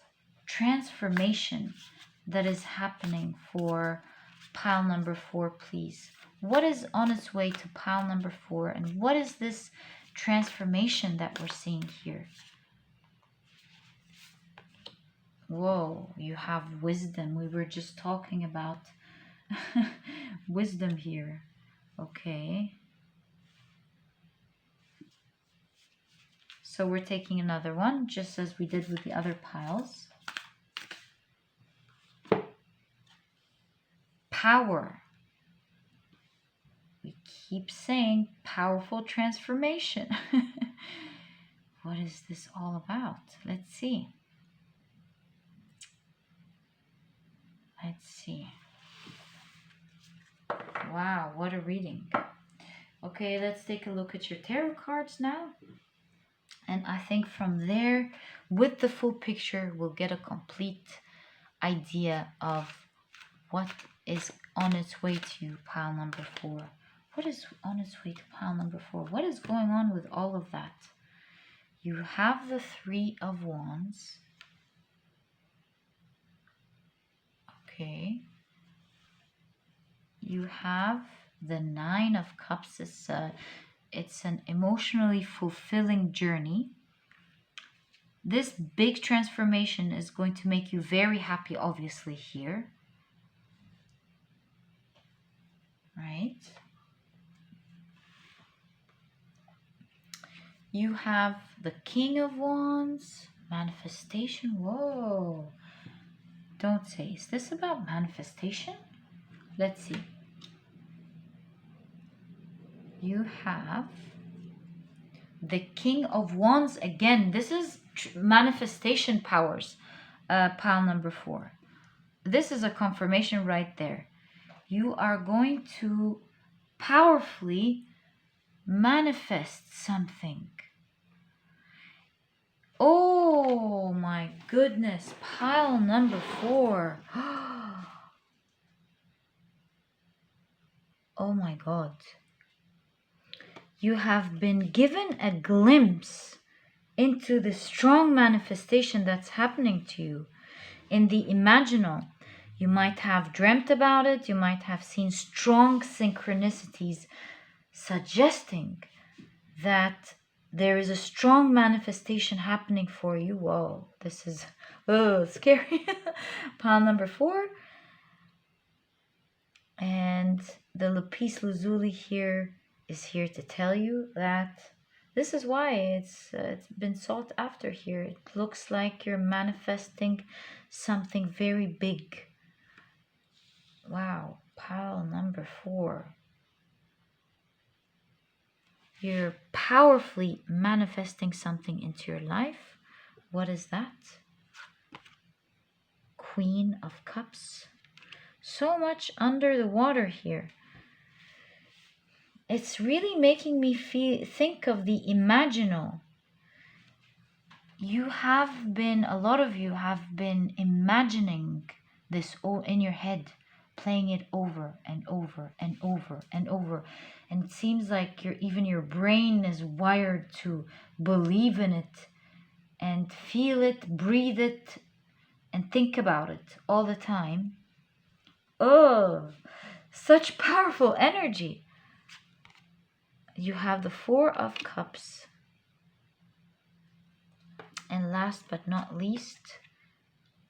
transformation that is happening for pile number 4, please? What is on its way to pile number 4, and what is this transformation that we're seeing here? Whoa, you have wisdom. We were just talking about wisdom here. Okay. So we're taking another one, just as we did with the other piles. Power. We keep saying powerful transformation. What is this all about? Let's see. Let's see. Wow, what a reading. Okay, let's take a look at your tarot cards now. And I think from there, with the full picture, we'll get a complete idea of what is on its way to you, pile number 4. What is on its way to pile number 4? What is going on with all of that? You have the 3 of Wands. Okay. You have the 9 of Cups. It's an emotionally fulfilling journey. This big transformation is going to make you very happy, obviously, here. Right? You have the King of Wands, manifestation. Whoa. Don't say, is this about manifestation? Let's see. You have the King of Wands again. This is manifestation powers, pile number 4. This is a confirmation right there. You are going to powerfully manifest something. Oh my goodness, pile number 4. Oh my God. You have been given a glimpse into the strong manifestation that's happening to you in the imaginal. You might have dreamt about it. You might have seen strong synchronicities suggesting that there is a strong manifestation happening for you. Whoa, this is scary. Pile number 4. And the Lapis Lazuli here is here to tell you that this is why it's been sought after here. It looks like you're manifesting something very big. Wow, pile number 4. You're powerfully manifesting something into your life. What is that? Queen of Cups. So much under the water here. It's really making me think of the imaginal. A lot of you have been imagining this all in your head, playing it over and over and over and over. And it seems like even your brain is wired to believe in it and feel it, breathe it, and think about it all the time. Oh, such powerful energy. You have the 4 of Cups. And last but not least,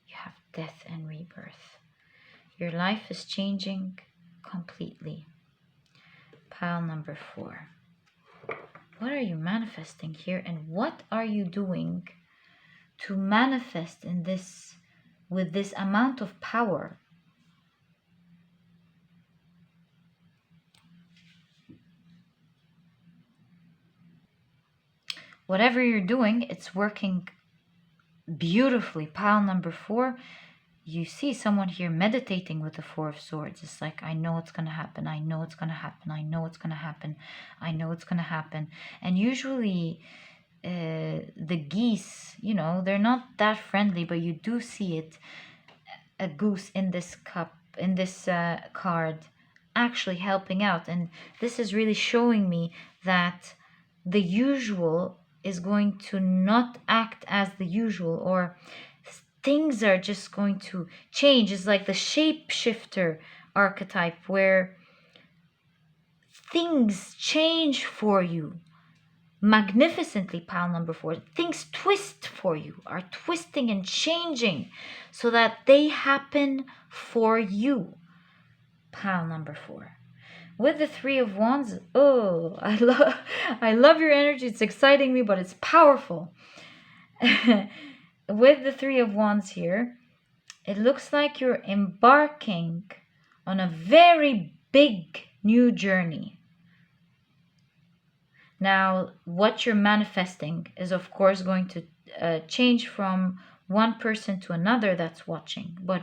you have death and rebirth. Your life is changing completely. Pile number 4. what are you manifesting here, and what are you doing to manifest in this with this amount of power? Whatever you're doing, it's working beautifully. Pile number 4, you see someone here meditating with the 4 of Swords. It's like, I know it's going to happen. I know it's going to happen. I know it's going to happen. I know it's going to happen. And usually the geese, you know, they're not that friendly, but you do see it. A goose in this cup, in this card, actually helping out. And this is really showing me that the usual is going to not act as the usual, or things are just going to change. It's like the shapeshifter archetype, where things change for you magnificently. Pile number 4, things twist for you, are twisting and changing so that they happen for you. Pile number 4 with the 3 of Wands. Oh, I love your energy. It's exciting me, but it's powerful. With the 3 of Wands here, it looks like you're embarking on a very big new journey. Now, what you're manifesting is, of course, going to change from one person to another that's watching. But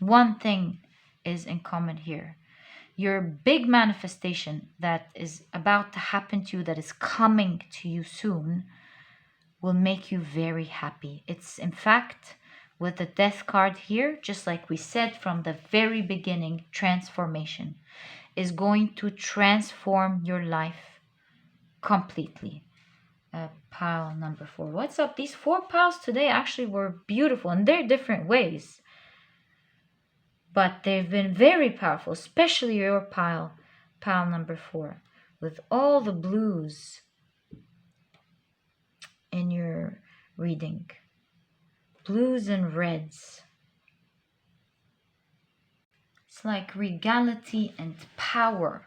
one thing is in common here. Your big manifestation that is about to happen to you, that is coming to you soon, will make you very happy. It's, in fact, with the Death card here, just like we said from the very beginning, transformation is going to transform your life completely. Pile number 4. What's up? These 4 piles today actually were beautiful in their different ways, but they've been very powerful, especially your pile number 4, with all the blues in your reading, blues and reds. It's like regality and power.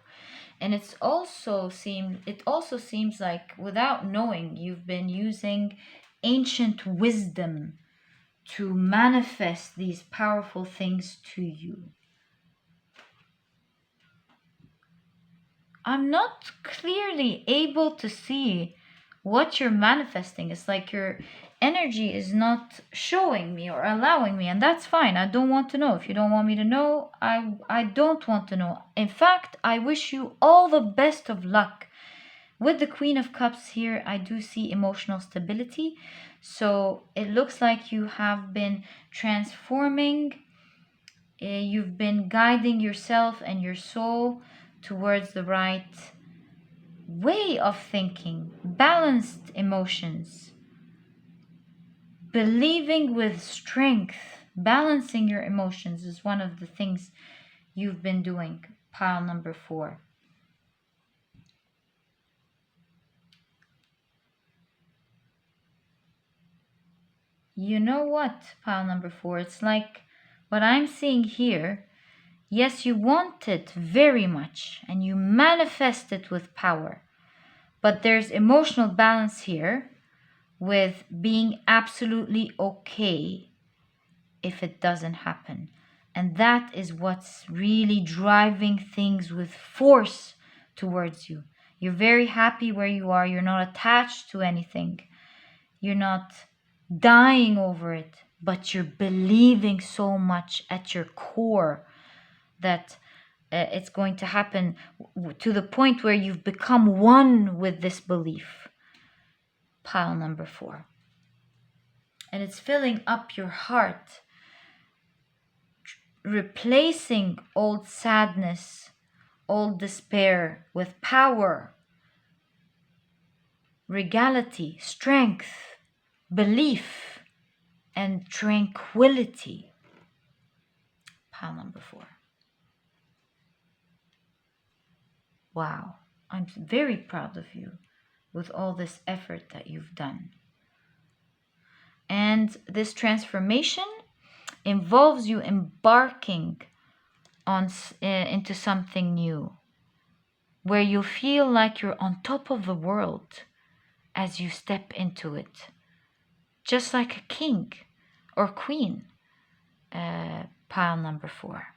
And it also seems like, without knowing, you've been using ancient wisdom to manifest these powerful things to you. I'm not clearly able to see what you're manifesting. It's like your energy is not showing me or allowing me, and that's fine. I don't want to know. If you don't want me to know, I don't want to know. In fact, I wish you all the best of luck. With the Queen of Cups here, I do see emotional stability. So it looks like you have been transforming. You've been guiding yourself and your soul towards the right way of thinking, balanced emotions, believing with strength. Balancing your emotions is one of the things you've been doing. Pile number 4. You know what, pile number 4, it's like what I'm seeing here. Yes, you want it very much and you manifest it with power, but there's emotional balance here with being absolutely okay if it doesn't happen. And that is what's really driving things with force towards you. You're very happy where you are. You're not attached to anything. You're not dying over it, but you're believing so much at your core that it's going to happen, to the point where you've become one with this belief. Pile number 4. And it's filling up your heart, replacing old sadness, old despair with power, regality, strength, belief, and tranquility. Pile number 4. Wow, I'm very proud of you with all this effort that you've done. And this transformation involves you embarking on into something new, where you feel like you're on top of the world. as you step into it, just like a king or queen. Pile number 4.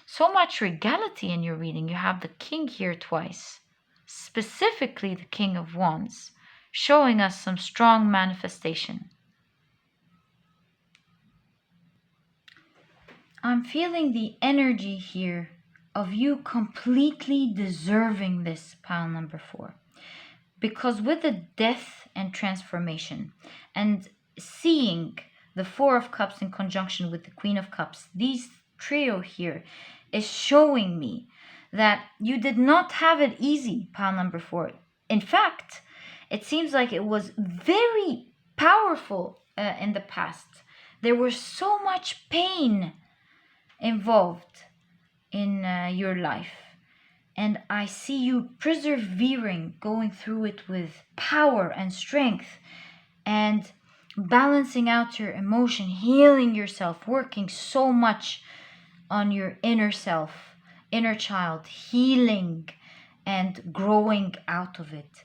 So much regality in your reading. You have the king here twice, specifically the King of Wands, showing us some strong manifestation. I'm feeling the energy here of you completely deserving this, pile number 4. Because with the death and transformation and seeing the 4 of Cups in conjunction with the Queen of Cups, these trio here is showing me that you did not have it easy, pile number 4. In fact, it seems like it was very powerful in the past. There was so much pain involved in your life. And I see you persevering, going through it with power and strength, and balancing out your emotion, healing yourself, working so much on your inner self, inner child, healing and growing out of it.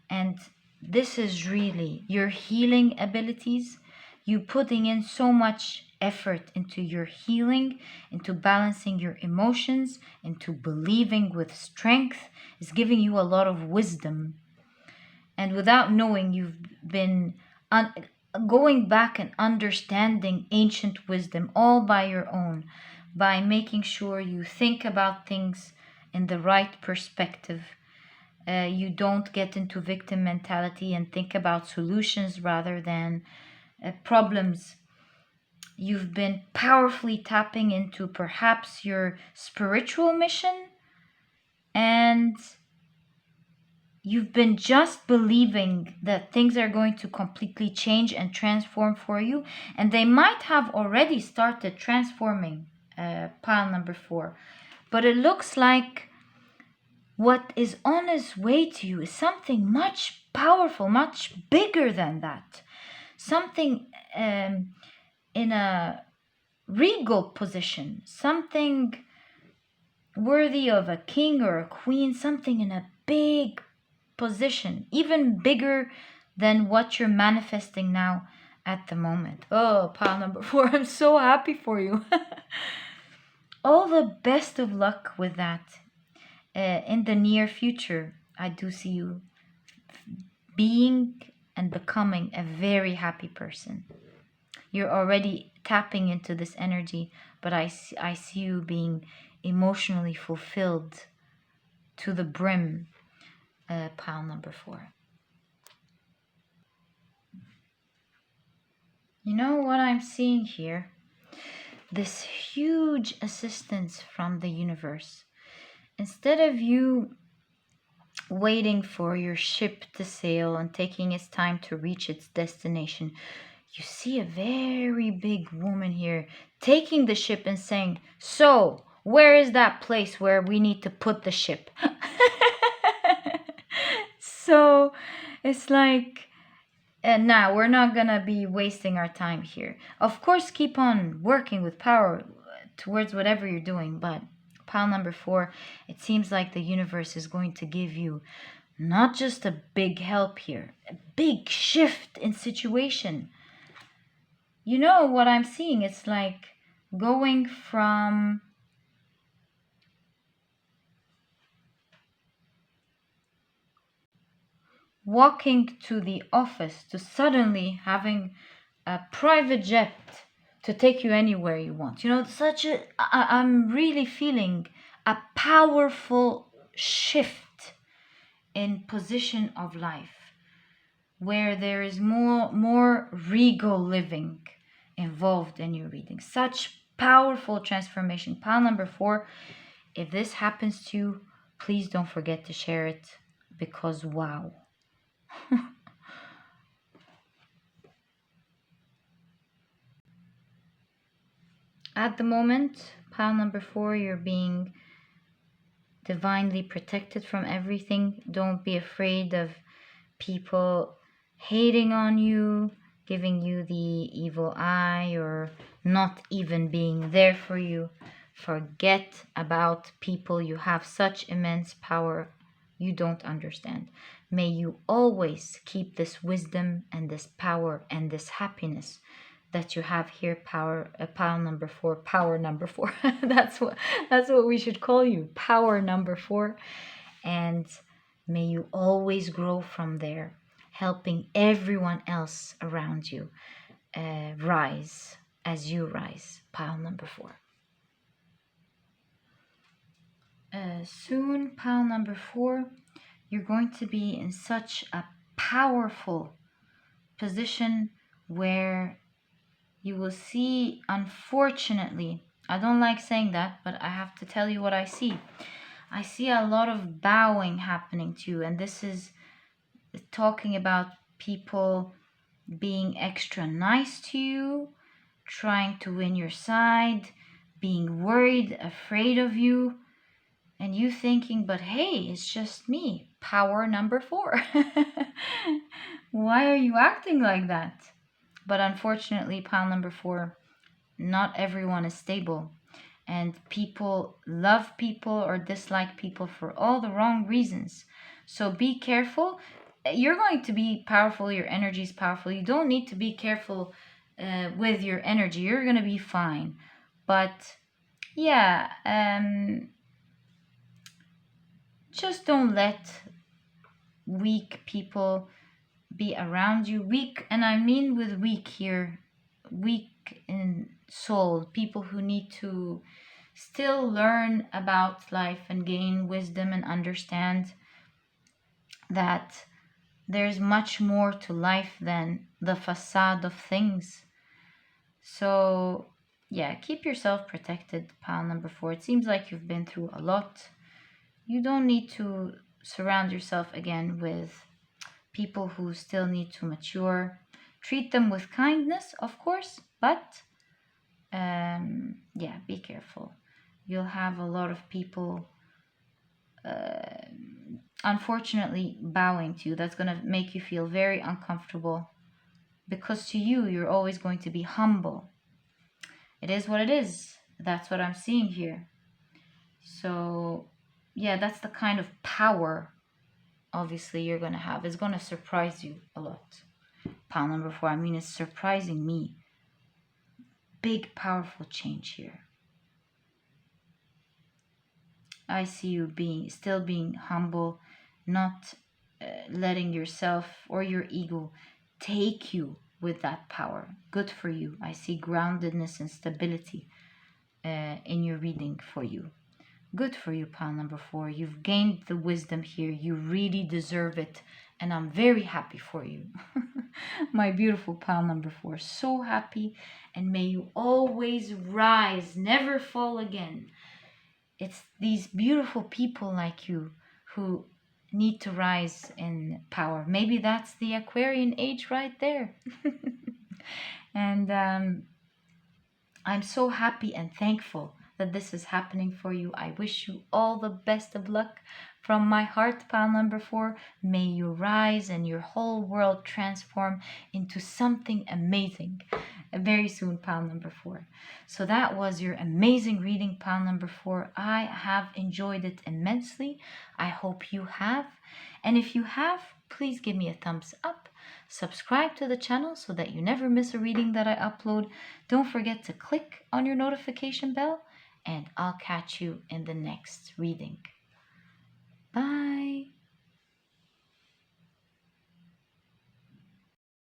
And this is really your healing abilities, you putting in so much effort into your healing, into balancing your emotions, into believing with strength, is giving you a lot of wisdom. And without knowing, you've been going back and understanding ancient wisdom all by your own, by making sure you think about things in the right perspective. You don't get into victim mentality and think about solutions rather than problems. You've been powerfully tapping into perhaps your spiritual mission, and you've been just believing that things are going to completely change and transform for you, and they might have already started transforming, pile number 4. But it looks like what is on its way to you is something much powerful, much bigger than that. Something in a regal position, something worthy of a king or a queen, something in a big position, even bigger than what you're manifesting now at the moment. Oh, pile number 4, I'm so happy for you. All the best of luck with that. In the near future, I do see you being and becoming a very happy person. You're already tapping into this energy, but I see you being emotionally fulfilled to the brim, pile number 4. You know what I'm seeing here? This huge assistance from the universe. Instead of you waiting for your ship to sail and taking its time to reach its destination, you see a very big woman here taking the ship and saying, "So, where is that place where we need to put the ship?" So it's like, now we're not gonna be wasting our time here. Of course, keep on working with power towards whatever you're doing, but pile number 4, it seems like the universe is going to give you not just a big help here, a big shift in situation. You know what I'm seeing? It's like going from walking to the office to suddenly having a private jet to take you anywhere you want. You know, I'm really feeling a powerful shift in position of life, where there is more regal living involved in your reading. Such powerful transformation. Pile number 4, if this happens to you, please don't forget to share it, because wow. At the moment, pile number 4, you're being divinely protected from everything. Don't be afraid of people hating on you, giving you the evil eye, or not even being there for you. Forget about people. You have such immense power you don't understand. May you always keep this wisdom and this power and this happiness that you have here, pile number 4, power number 4. That's what we should call you, power number 4. And may you always grow from there, helping everyone else around you rise as you rise, pile number 4. Soon, pile number 4, you're going to be in such a powerful position where you will see, unfortunately, I don't like saying that, but I have to tell you what I see. I see a lot of bowing happening to you, and this is talking about people being extra nice to you, trying to win your side, being worried, afraid of you, and you thinking, but hey, it's just me, power number 4. Why are you acting like that? But unfortunately, pile number 4, not everyone is stable. And people love people or dislike people for all the wrong reasons. So be careful. You're going to be powerful. Your energy is powerful. You don't need to be careful with your energy. You're going to be fine. But yeah, just don't let weak people be around you. Weak, and I mean with weak here, weak in soul, people who need to still learn about life and gain wisdom and understand that there's much more to life than the facade of things. So yeah, keep yourself protected, pile number 4. It seems like you've been through a lot. You don't need to surround yourself again with people who still need to mature. Treat them with kindness, of course, but yeah, be careful. You'll have a lot of people unfortunately bowing to you. That's going to make you feel very uncomfortable, because to you, you're always going to be humble. It is what it is. That's what I'm seeing here. So yeah, that's the kind of power obviously you're going to have. It's going to surprise you a lot. Pile number 4, I mean, it's surprising me. Big, powerful change here. I see you still being humble, not letting yourself or your ego take you with that power. Good for you. I see groundedness and stability in your reading for you. Good for you, pile number 4. You've gained the wisdom here. You really deserve it. And I'm very happy for you. My beautiful pile number 4. So happy. And may you always rise, never fall again. It's these beautiful people like you who need to rise in power. Maybe that's the Aquarian age right there. And I'm so happy and thankful that this is happening for you. I wish you all the best of luck from my heart, pile number 4. May you rise and your whole world transform into something amazing very soon, pile number 4. So that was your amazing reading, pile number 4. I have enjoyed it immensely. I hope you have. And if you have, please give me a thumbs up. Subscribe to the channel so that you never miss a reading that I upload. Don't forget to click on your notification bell, and I'll catch you in the next reading. Bye.